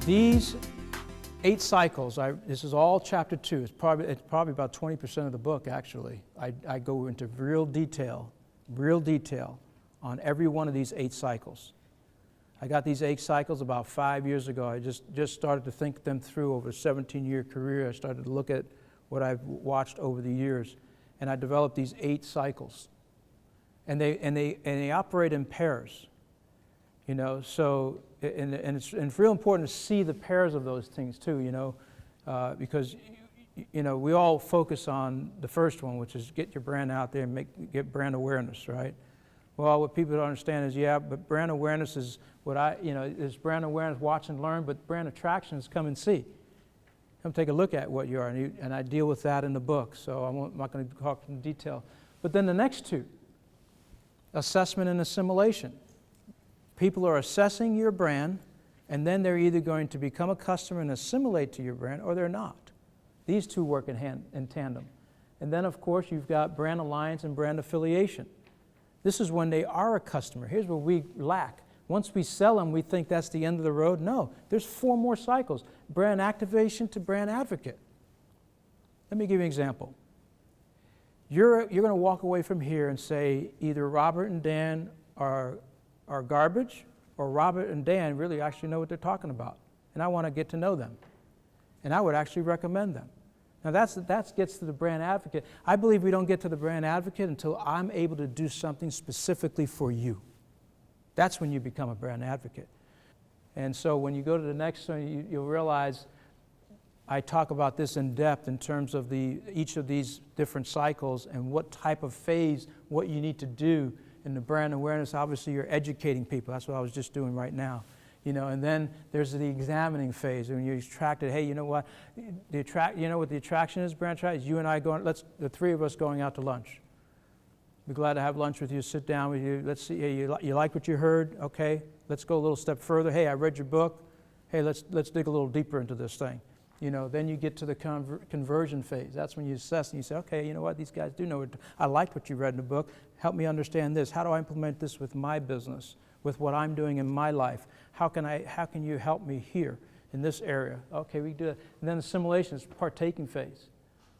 These 8 cycles, this is all chapter 2. It's probably about 20% of the book, actually. I go into real detail on every one of these 8 cycles. I got these 8 cycles about 5 years ago. I just started to think them through over a 17-year career. I started to look at what I've watched over the years, and I developed these 8 cycles. And they operate in pairs, you know. So and it's real important to see the pairs of those things too, you know, because you know we all focus on the first one, which is get your brand out there and get brand awareness, right? Well, what people don't understand is, yeah, but brand awareness is is brand awareness, watch and learn, but brand attraction is come and see. Come take a look at what you are, and I deal with that in the book, so I'm not going to talk in detail. But then the next 2, assessment and assimilation. People are assessing your brand, and then they're either going to become a customer and assimilate to your brand, or they're not. These 2 work in tandem. And then, of course, you've got brand alliance and brand affiliation. This is when they are a customer. Here's where we lack. Once we sell them, we think that's the end of the road. No, there's 4 more cycles. Brand activation to brand advocate. Let me give you an example. You're going to walk away from here and say either Robert and Dan are garbage, or Robert and Dan really actually know what they're talking about, and I want to get to know them, and I would actually recommend them. Now that gets to the brand advocate. I believe we don't get to the brand advocate until I'm able to do something specifically for you. That's when you become a brand advocate. And so when you go to the next one, you'll realize I talk about this in depth in terms of each of these different cycles and what type of phase, what you need to do. In the brand awareness, obviously you're educating people. That's what I was just doing right now. You know, and then there's the examining phase when you're attracted. Hey, you know what? You know what the attraction is, brand attraction? Is you and I going, the 3 of us going out to lunch. Be glad to have lunch with you, sit down with you. Let's see, hey, you like what you heard? Okay, let's go a little step further. Hey, I read your book. Hey, let's dig a little deeper into this thing. You know, then you get to the conversion phase. That's when you assess and you say, okay, you know what, these guys do know it. I liked what you read in the book. Help me understand this. How do I implement this with my business, with what I'm doing in my life? How can you help me here in this area? Okay, we do that. And then assimilation is partaking phase,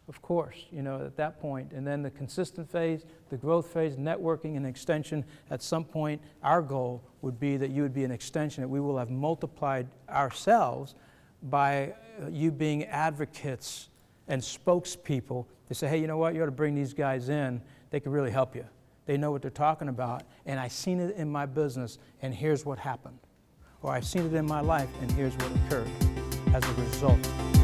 of course, you know, at that point. And then the consistent phase, the growth phase, networking and extension. At some point, our goal would be that you would be an extension, that we will have multiplied ourselves by you being advocates and spokespeople. They say, hey, you know what, you ought to bring these guys in. They can really help you. They know what they're talking about, and I've seen it in my business, and here's what happened. Or I've seen it in my life, and here's what occurred as a result.